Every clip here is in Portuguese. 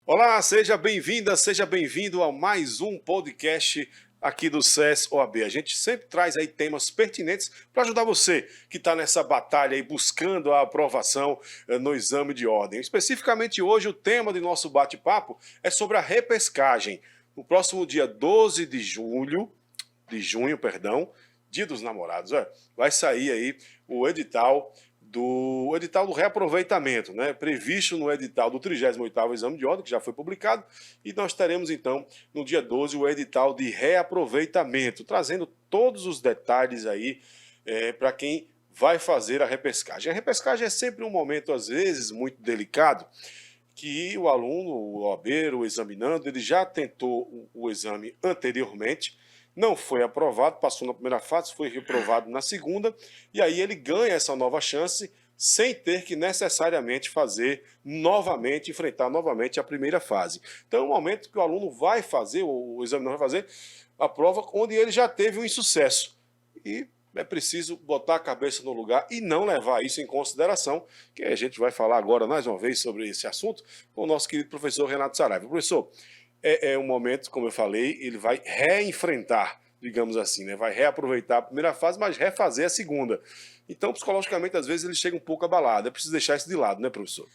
Olá, seja bem-vinda, seja bem-vindo a mais um podcast aqui do SES OAB. A gente sempre traz aí temas pertinentes para ajudar você que está nessa batalha aí buscando a aprovação no exame de ordem. Especificamente hoje o tema do nosso bate-papo é sobre a repescagem. No próximo dia 12 de junho, Dia dos Namorados, vai sair aí o edital do reaproveitamento, né, previsto no edital do 38º Exame de Ordem, que já foi publicado, e nós teremos então no dia 12 o edital de reaproveitamento, trazendo todos os detalhes aí para quem vai fazer a repescagem. A repescagem é sempre um momento, às vezes, muito delicado, que o aluno, o OABeiro, o examinando, ele já tentou o exame anteriormente, não foi aprovado, passou na primeira fase, foi reprovado na segunda, e aí ele ganha essa nova chance sem ter que necessariamente enfrentar novamente a primeira fase. Então é um momento que o aluno vai fazer, o examinador vai fazer a prova onde ele já teve um insucesso. E é preciso botar a cabeça no lugar e não levar isso em consideração, que a gente vai falar agora mais uma vez sobre esse assunto com o nosso querido professor Renato Saraiva. Professor, é um momento, como eu falei, ele vai reenfrentar, digamos assim, né? Vai reaproveitar a primeira fase, mas refazer a segunda. Então, psicologicamente, às vezes ele chega um pouco abalado. É preciso deixar isso de lado, né, professor?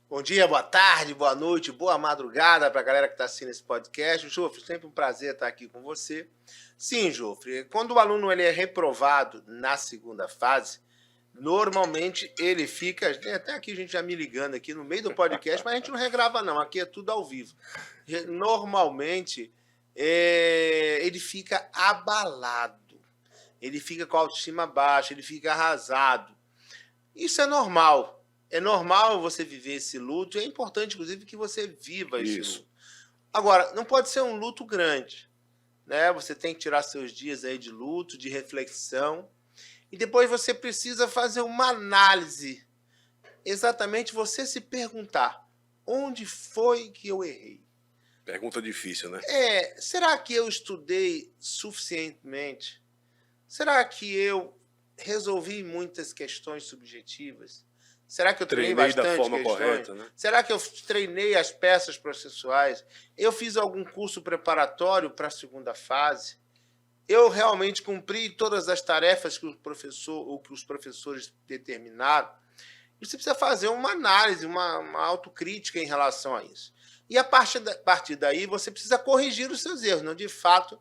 Bom dia, boa tarde, boa noite, boa madrugada para a galera que está assistindo esse podcast. Jofre, sempre um prazer estar aqui com você. Sim, Jofre, quando o aluno ele é reprovado na segunda fase, normalmente ele fica, até aqui a gente já me ligando aqui no meio do podcast, mas a gente não regrava não, aqui é tudo ao vivo. Normalmente ele fica abalado, ele fica com a autoestima baixa, ele fica arrasado. Isso é normal. É normal você viver esse luto, e é importante, inclusive, que você viva esse luto. Agora, não pode ser um luto grande, né? Você tem que tirar seus dias aí de luto, de reflexão, e depois você precisa fazer uma análise. Exatamente você se perguntar, onde foi que eu errei? Pergunta difícil, né? Será que eu estudei suficientemente? Será que eu resolvi muitas questões subjetivas? Será que eu treinei bastante da forma questões? correta, né? Será que eu treinei as peças processuais? Eu fiz algum curso preparatório para a segunda fase? Eu realmente cumpri todas as tarefas que que os professores determinaram? E você precisa fazer uma análise, uma autocrítica em relação a isso. E a partir daí, você precisa corrigir os seus erros. Não, de fato,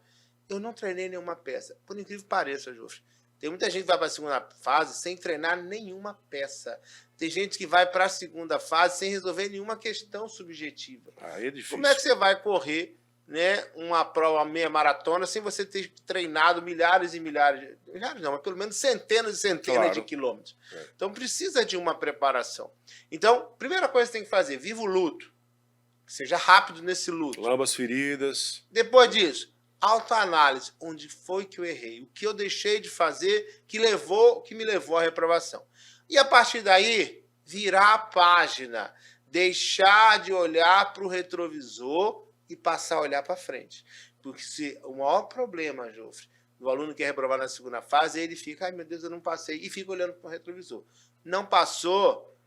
eu não treinei nenhuma peça. Por incrível que pareça, Jofre. Tem muita gente que vai para a segunda fase sem treinar nenhuma peça. Tem gente que vai para a segunda fase sem resolver nenhuma questão subjetiva. Aí é difícil. Como é que você vai correr, né, uma prova meia maratona sem você ter treinado milhares e milhares, milhares não, mas pelo menos centenas e centenas de quilômetros? Então precisa de uma preparação. Então, primeira coisa que você tem que fazer, viva o luto. Seja rápido nesse luto. Lamba as feridas. Depois disso, autoanálise. Onde foi que eu errei? O que eu deixei de fazer que me levou à reprovação? E a partir daí, virar a página. Deixar de olhar para o retrovisor e passar a olhar para frente. Porque o maior problema, Jofre, do aluno que é reprovar na segunda fase, ele fica, ai meu Deus, eu não passei, e fica olhando para o retrovisor. Não passou,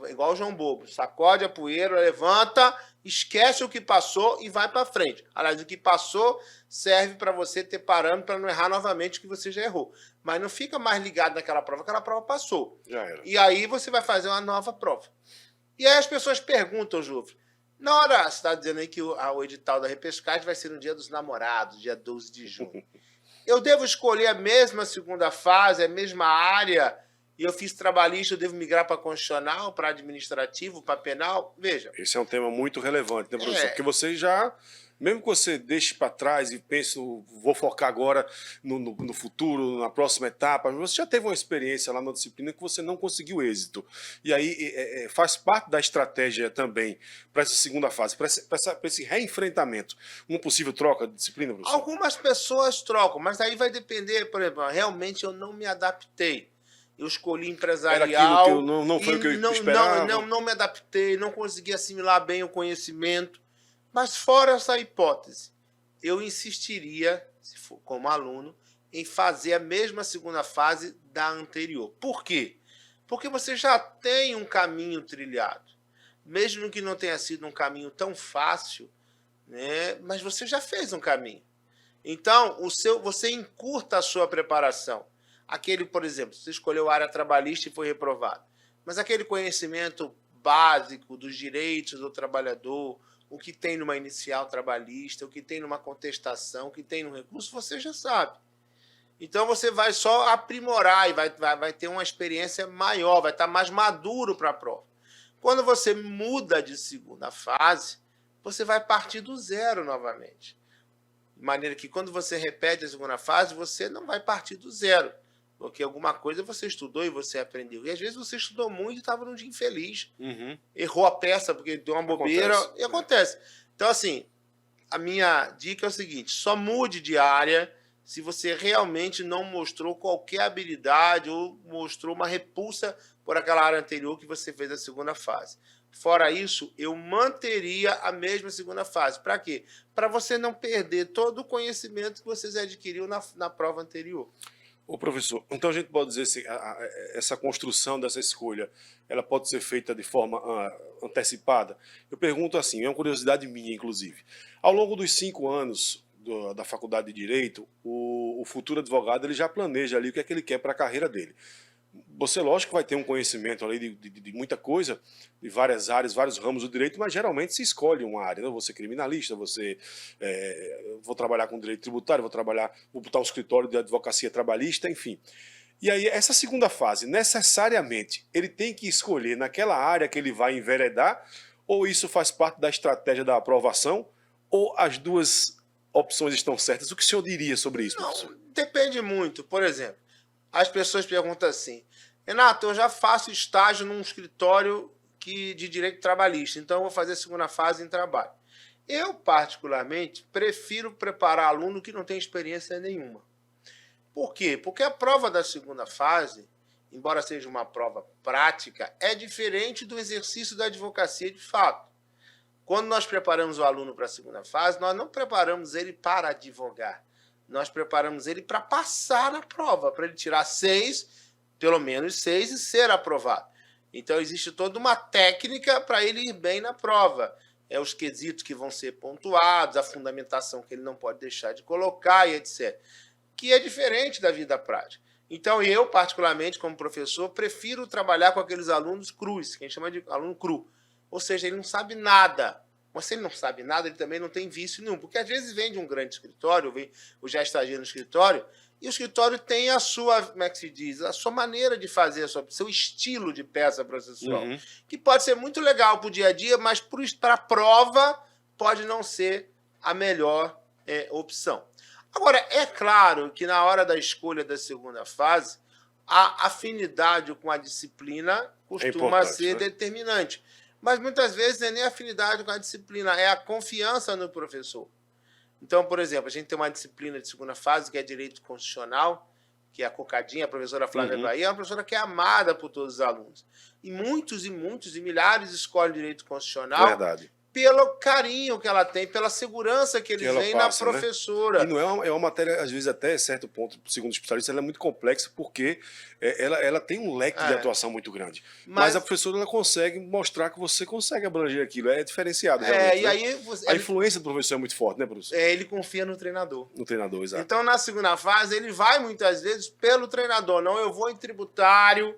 igual o João Bobo, sacode a poeira, levanta, esquece o que passou e vai para frente. Aliás, o que passou serve para você ter parâmetro para não errar novamente o que você já errou. Mas não fica mais ligado naquela prova passou. Já era. E aí você vai fazer uma nova prova. E aí as pessoas perguntam, Jufre, na hora, você está dizendo aí que o edital da repescagem vai ser no dia dos namorados, dia 12 de junho. Eu devo escolher a mesma segunda fase, a mesma área, e eu fiz trabalhista, eu devo migrar para constitucional, para administrativo, para penal? Veja. Esse é um tema muito relevante, né, professor? Porque você já, mesmo que você deixe para trás e pense, vou focar agora no futuro, na próxima etapa, você já teve uma experiência lá na disciplina que você não conseguiu êxito. E aí faz parte da estratégia também para essa segunda fase, para esse reenfrentamento. Uma possível troca de disciplina, professor? Algumas pessoas trocam, mas aí vai depender, por exemplo, realmente eu não me adaptei. Eu escolhi empresarial. Era aquilo que não foi o que eu esperava. Não me adaptei, não consegui assimilar bem o conhecimento. Mas fora essa hipótese, eu insistiria, se for como aluno, em fazer a mesma segunda fase da anterior. Por quê? Porque você já tem um caminho trilhado. mesmo que não tenha sido um caminho tão fácil, né, mas você já fez um caminho. Então, você encurta a sua preparação. Aquele, por exemplo, você escolheu a área trabalhista e foi reprovado. Mas aquele conhecimento básico dos direitos do trabalhador, o que tem numa inicial trabalhista, o que tem numa contestação, o que tem no recurso, você já sabe. Então você vai só aprimorar e vai ter uma experiência maior, vai estar mais maduro para a prova. Quando você muda de segunda fase, você vai partir do zero novamente. De maneira que quando você repete a segunda fase, você não vai partir do zero. Porque alguma coisa você estudou e você aprendeu. E às vezes você estudou muito e estava num dia infeliz. Errou a peça porque deu uma bobeira. E acontece. Então, assim, a minha dica é o seguinte: só mude de área se você realmente não mostrou qualquer habilidade ou mostrou uma repulsa por aquela área anterior que você fez a segunda fase. Fora isso, eu manteria a mesma segunda fase. Para quê? Para você não perder todo o conhecimento que você adquiriu na prova anterior. Ô, professor, então a gente pode dizer assim, essa construção dessa escolha, ela pode ser feita de forma antecipada? Eu pergunto assim, é uma curiosidade minha, inclusive. Ao longo dos 5 anos da faculdade de Direito, o futuro advogado ele já planeja ali o que é que ele quer para a carreira dele. Você, lógico, vai ter um conhecimento ali de muita coisa, de várias áreas, vários ramos do direito, mas geralmente se escolhe uma área. Né? Você é criminalista, vou trabalhar com direito tributário, vou botar um escritório de advocacia trabalhista, enfim. E aí, essa segunda fase, necessariamente, ele tem que escolher naquela área que ele vai enveredar, ou isso faz parte da estratégia da aprovação, ou as duas opções estão certas? O que o senhor diria sobre isso, professor? Não, depende muito. Por exemplo, as pessoas perguntam assim: Renato, eu já faço estágio num escritório de direito trabalhista, então eu vou fazer a segunda fase em trabalho. Eu, particularmente, prefiro preparar aluno que não tem experiência nenhuma. Por quê? Porque a prova da segunda fase, embora seja uma prova prática, é diferente do exercício da advocacia de fato. Quando nós preparamos o aluno para a segunda fase, nós não preparamos ele para advogar. Nós preparamos ele para passar na prova, para ele tirar 6, pelo menos 6, e ser aprovado. Então, existe toda uma técnica para ele ir bem na prova. Os quesitos que vão ser pontuados, a fundamentação que ele não pode deixar de colocar e etc. Que é diferente da vida prática. Então, eu, particularmente, como professor, prefiro trabalhar com aqueles alunos crus, que a gente chama de aluno cru. Ou seja, ele não sabe nada. Mas se ele não sabe nada, ele também não tem vício nenhum. Porque às vezes vem de um grande escritório, ou já estagia no escritório, e o escritório tem a sua, como é que se diz, a sua maneira de fazer, seu estilo de peça processual. Que pode ser muito legal para o dia a dia, mas para a prova pode não ser a melhor opção. Agora, é claro que na hora da escolha da segunda fase, a afinidade com a disciplina costuma ser determinante. Mas muitas vezes não é nem afinidade com a disciplina, é a confiança no professor. Então, por exemplo, a gente tem uma disciplina de segunda fase, que é Direito Constitucional, que é a Cocadinha, a professora Flávia Bahia, é uma professora que é amada por todos os alunos. E muitos e milhares escolhem Direito Constitucional. Verdade. Pelo carinho que ela tem, pela segurança que eles veem na professora. Né? E não é uma matéria, às vezes, até certo ponto, segundo o especialista, ela é muito complexa, porque ela tem um leque de atuação muito grande. Mas a professora ela consegue mostrar que você consegue abranger aquilo, é diferenciado. Realmente, e aí a influência do professor é muito forte, né, professor? Ele confia no treinador. No treinador, exato. Então, na segunda fase, ele vai muitas vezes pelo treinador. Não, eu vou em tributário,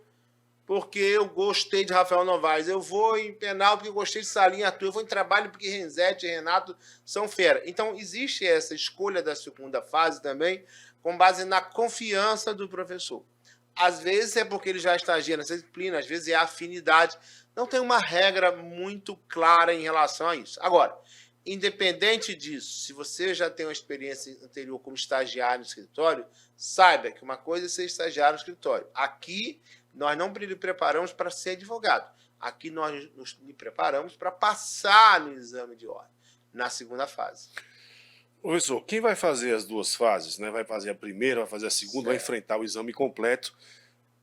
porque eu gostei de Rafael Novaes, eu vou em penal porque eu gostei de Salim Arthur, eu vou em trabalho porque Renzetti e Renato são fera. Então, existe essa escolha da segunda fase também, com base na confiança do professor. Às vezes é porque ele já estagia nessa disciplina, às vezes é a afinidade. Não tem uma regra muito clara em relação a isso. Agora, independente disso, se você já tem uma experiência anterior como estagiário no escritório, saiba que uma coisa é ser estagiário no escritório. Aqui, nós não lhe preparamos para ser advogado. Aqui nós lhe preparamos para passar no exame de ordem, na segunda fase. Professor, quem vai fazer as duas fases, né? Vai fazer a primeira, vai fazer a segunda, vai enfrentar o exame completo.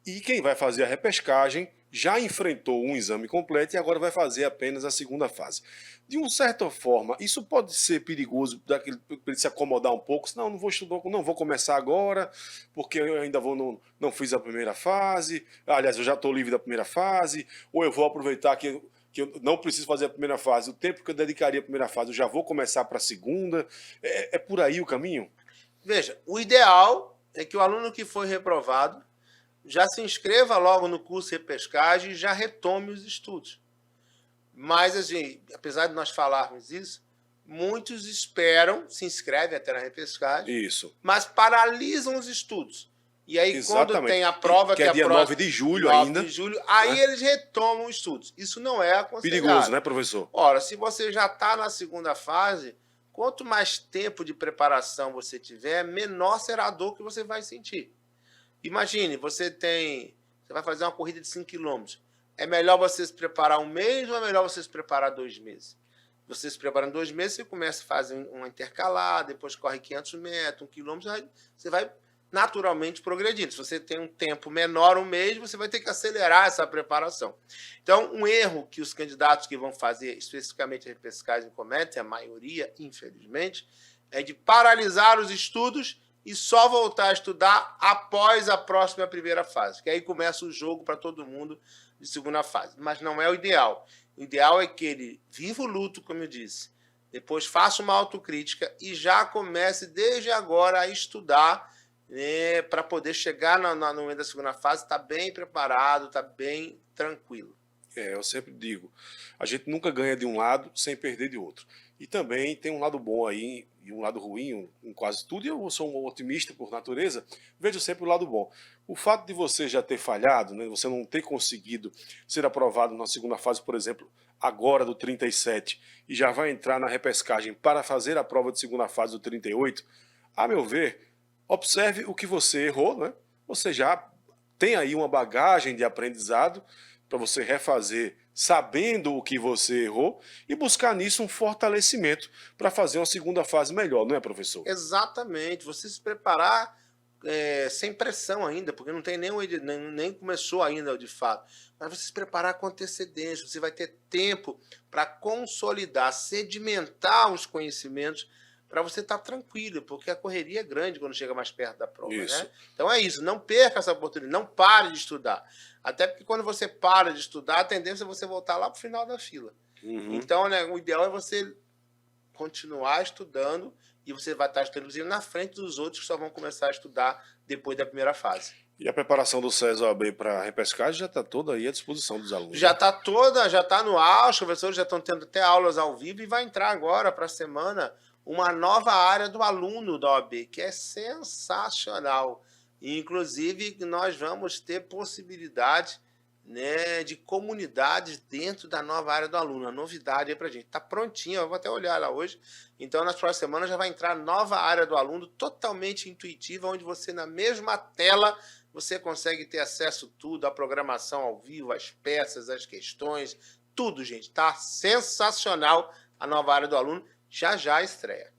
E quem vai fazer a repescagem já enfrentou um exame completo e agora vai fazer apenas a segunda fase. De uma certa forma, isso pode ser perigoso para ele se acomodar um pouco. Não vou estudar, não vou começar agora, porque eu ainda não fiz a primeira fase. Aliás, eu já estou livre da primeira fase, ou eu vou aproveitar que que eu não preciso fazer a primeira fase, o tempo que eu dedicaria à primeira fase, eu já vou começar para a segunda. É por aí o caminho? Veja, o ideal é que o aluno que foi reprovado já se inscreva logo no curso de repescagem e já retome os estudos. Mas, assim, apesar de nós falarmos isso, muitos esperam, se inscrevem até na repescagem, Isso. mas paralisam os estudos. E aí, Exatamente. quando tem a prova, que é a dia prova, 9 de julho 9 ainda. de julho, aí né? eles retomam os estudos. Isso não é aconselhável. Perigoso, né, professor? Ora, se você já está na segunda fase, quanto mais tempo de preparação você tiver, menor será a dor que você vai sentir. Imagine, você vai fazer uma corrida de 5 km. É melhor você se preparar um mês ou é melhor você se preparar 2 meses? Você se prepara em 2 meses, você começa a fazer uma intercalada, depois corre 500 metros, 1 quilômetro, você vai naturalmente progredindo. Se você tem um tempo menor, um mês, você vai ter que acelerar essa preparação. Então, um erro que os candidatos que vão fazer especificamente a repescagem cometem, a maioria, infelizmente, é de paralisar os estudos e só voltar a estudar após a próxima primeira fase, que aí começa o jogo para todo mundo de segunda fase. Mas não é o ideal. O ideal é que ele viva o luto, como eu disse, depois faça uma autocrítica e já comece desde agora a estudar, né, para poder chegar no meio da segunda fase, tá bem preparado, tá bem tranquilo. Eu sempre digo, a gente nunca ganha de um lado sem perder de outro. E também tem um lado bom aí e um lado ruim em quase tudo. E eu sou um otimista por natureza, vejo sempre o lado bom. O fato de você já ter falhado, né, você não ter conseguido ser aprovado na segunda fase, por exemplo, agora do 37, e já vai entrar na repescagem para fazer a prova de segunda fase do 38, a meu ver, observe o que você errou, né? Você já tem aí uma bagagem de aprendizado para você refazer sabendo o que você errou e buscar nisso um fortalecimento para fazer uma segunda fase melhor, não é, professor? Exatamente. Você se preparar sem pressão ainda, porque não tem nem começou ainda de fato. Mas você se preparar com antecedência, você vai ter tempo para consolidar, sedimentar os conhecimentos para você estar tranquilo, porque a correria é grande quando chega mais perto da prova, Isso. né? Então é isso, não perca essa oportunidade, não pare de estudar. Até porque quando você para de estudar, a tendência é você voltar lá para o final da fila. Uhum. Então, né, o ideal é você continuar estudando e você vai estar estudando na frente dos outros que só vão começar a estudar depois da primeira fase. E a preparação do SES OAB para a repescagem já está toda aí à disposição dos alunos. Já está já está no ar, os professores já estão tendo até aulas ao vivo e vai entrar agora para a semana uma nova área do aluno da OAB, que é sensacional. E, inclusive, nós vamos ter possibilidade, né, de comunidades dentro da nova área do aluno. A novidade aí para a gente. Está prontinha, eu vou até olhar lá hoje. Então, nas próximas semanas já vai entrar a nova área do aluno, totalmente intuitiva, onde você, na mesma tela, você consegue ter acesso a tudo, a programação ao vivo, as peças, as questões, tudo, gente. Está sensacional a nova área do aluno. Já estreia.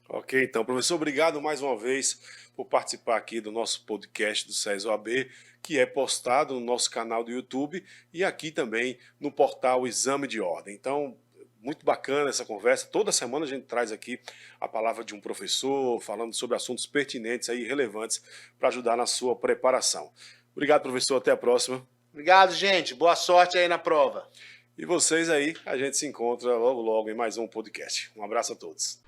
Ok, então, professor, obrigado mais uma vez por participar aqui do nosso podcast do SES OAB, que é postado no nosso canal do YouTube e aqui também no portal Exame de Ordem. Então, muito bacana essa conversa. Toda semana a gente traz aqui a palavra de um professor, falando sobre assuntos pertinentes e relevantes para ajudar na sua preparação. Obrigado, professor. Até a próxima. Obrigado, gente. Boa sorte aí na prova. E vocês aí, a gente se encontra logo em mais um podcast. Um abraço a todos.